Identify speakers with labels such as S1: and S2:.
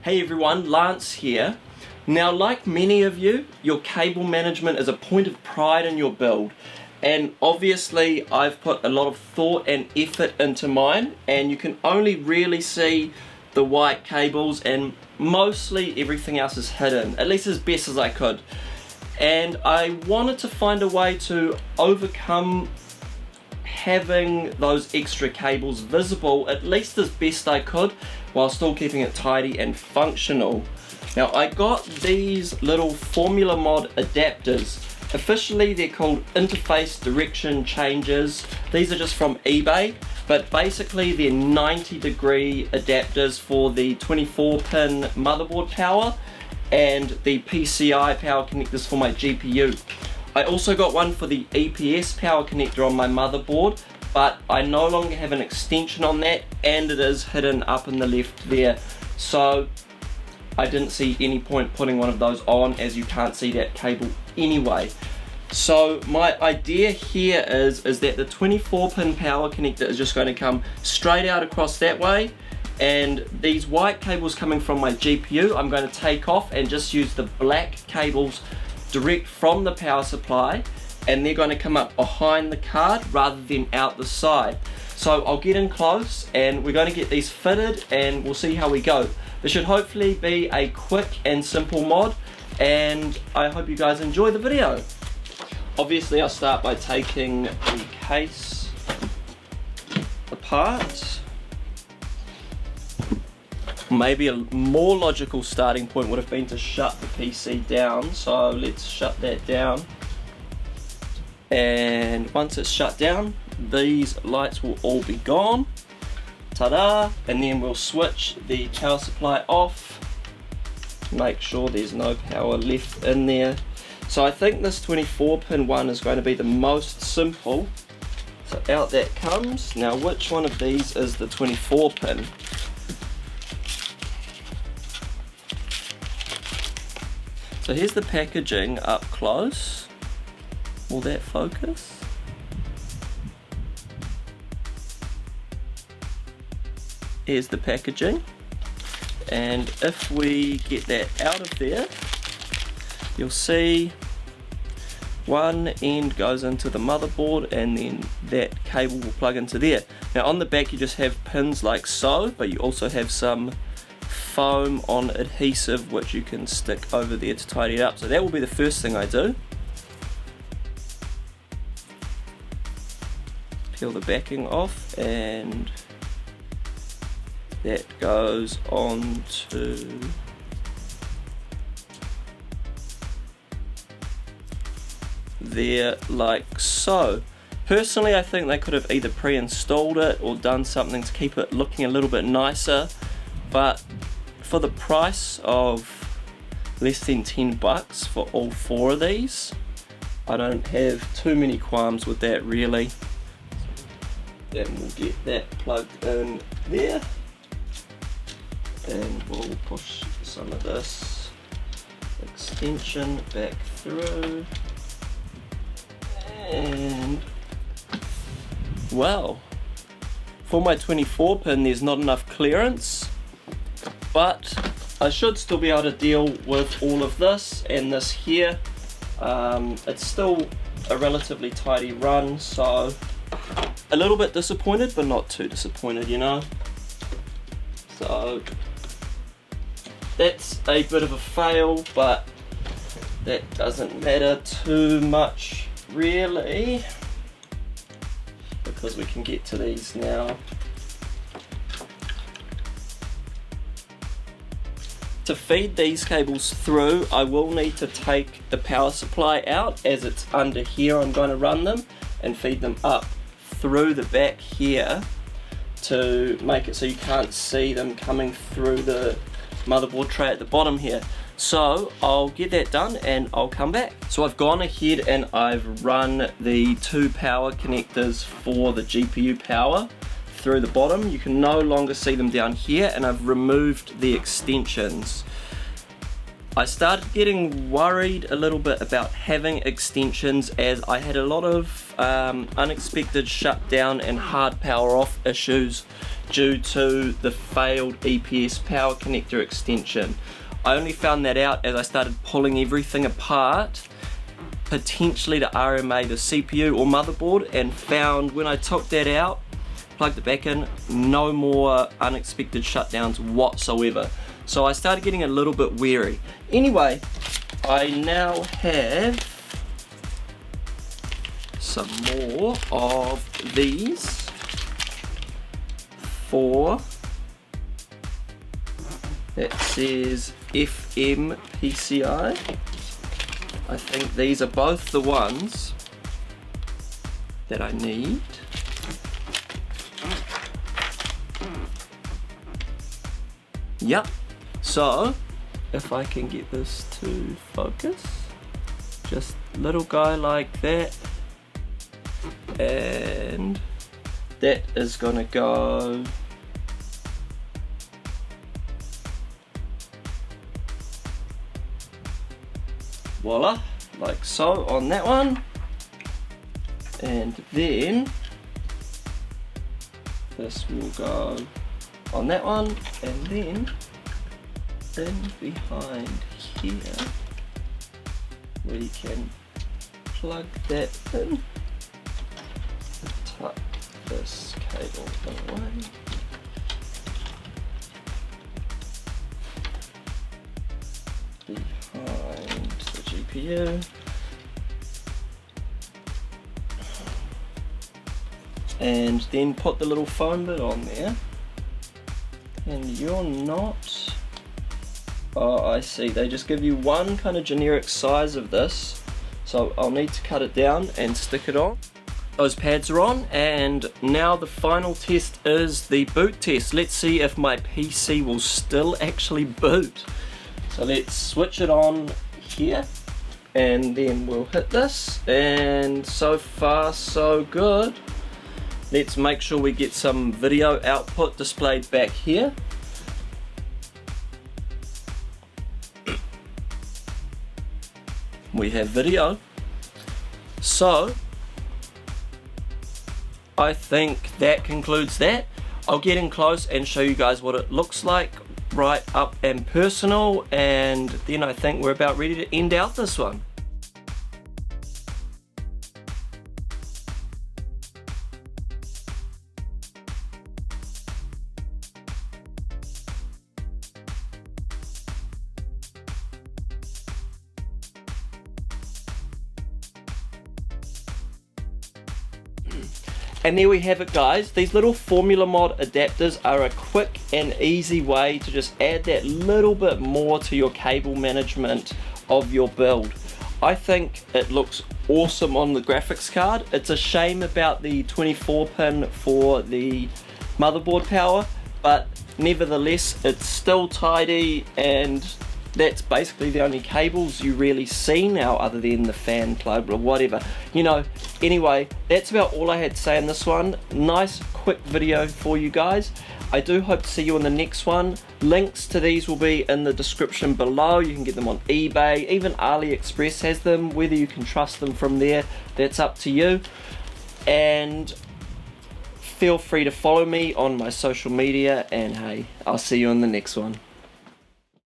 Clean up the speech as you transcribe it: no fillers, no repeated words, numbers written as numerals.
S1: Hey everyone, Lance here. Now, like many of you, your cable management is a point of pride in your build, and obviously I've put a lot of thought and effort into mine, and you can only really see the white cables and mostly everything else is hidden, at least as best as I could. And I wanted to find a way to overcome having those extra cables visible at least as best I could while still keeping it tidy and functional. Now, I got these little Formula Mod adapters. Officially they're called interface direction changes. These are just from eBay, but basically they're 90-degree adapters for the 24-pin motherboard power and the PCI power connectors for my GPU. I also got one for the EPS power connector on my motherboard, but I no longer have an extension on that, and it is hidden up in the left there. So I didn't see any point putting one of those on, as you can't see that cable anyway. So my idea here is that the 24-pin power connector is just going to come straight out across that way, and these white cables coming from my GPU I'm going to take off and just use the black cables direct from the power supply, and they're going to come up behind the card rather than out the side. So I'll get in close and we're going to get these fitted and we'll see how we go. This should hopefully be a quick and simple mod, and I hope you guys enjoy the video. Obviously I'll start by taking the case apart. Maybe a more logical starting point would have been to shut the PC down, so let's shut that down. And once it's shut down, these lights will all be gone. Ta-da! And then we'll switch the power supply off. Make sure there's no power left in there. So I think this 24-pin one is going to be the most simple. So out that comes. Now, which one of these is the 24-pin? So here's the packaging up close. Will that focus? Here's the packaging. And if we get that out of there, you'll see one end goes into the motherboard and then that cable will plug into there. Now on the back you just have pins like so, but you also have some foam on adhesive which you can stick over there to tidy it up. So that will be the first thing I do. Peel the backing off, and that goes on to there like so. Personally, I think they could have either pre-installed it or done something to keep it looking a little bit nicer, but for the price of less than 10 bucks for all four of these, I don't have too many qualms with that really. Then we'll get that plugged in there, and we'll push some of this extension back through, and well, for my 24-pin there's not enough clearance, but I should still be able to deal with all of this and this here. It's still a relatively tidy run, so a little bit disappointed but not too disappointed, you know. So that's a bit of a fail, but that doesn't matter too much really, because we can get to these now. To feed these cables through, I will need to take the power supply out, as it's under here I'm going to run them, and feed them up through the back here to make it so you can't see them coming through the motherboard tray at the bottom here. So I'll get that done and I'll come back. So I've gone ahead and I've run the two power connectors for the GPU power through the bottom. You can no longer see them down here, and I've removed the extensions. I started getting worried a little bit about having extensions, as I had a lot of unexpected shutdown and hard power off issues due to the failed EPS power connector extension. I only found that out as I started pulling everything apart, potentially to RMA the CPU or motherboard, and found when I took that out, plugged it back in, no more unexpected shutdowns whatsoever. So I started getting a little bit wary. Anyway, I now have some more of these for that says FM PCI. I think these are both the ones that I need. Yep. So, if I can get this to focus, just little guy like that, and that is gonna go voila, like so on that one, and then this will go on that one, and then in behind here we can plug that in, tuck this cable away, behind the GPU, and then put the little phone bit on there. And you're not, oh I see, they just give you one kind of generic size of this, so I'll need to cut it down and stick it on. Those pads are on, and now the final test is the boot test. Let's see if my PC will still actually boot. So let's switch it on here, and then we'll hit this, and so far so good. Let's make sure we get some video output displayed back here. We have video. So, I think that concludes that. I'll get in close and show you guys what it looks like right up and personal, and then I think we're about ready to end out this one. And there we have it, guys. These little Formula Mod adapters are a quick and easy way to just add that little bit more to your cable management of your build. I think it looks awesome on the graphics card. It's a shame about the 24 pin for the motherboard power, but nevertheless it's still tidy, and that's basically the only cables you really see now other than the fan plug or whatever, you know. Anyway, that's about all I had to say in this one. Nice quick video for you guys. I do hope to see you on the next one. Links to these will be in the description below. You can get them on eBay, even AliExpress has them. Whether you can trust them from there, that's up to you. And feel free to follow me on my social media, and hey, I'll see you on the next one.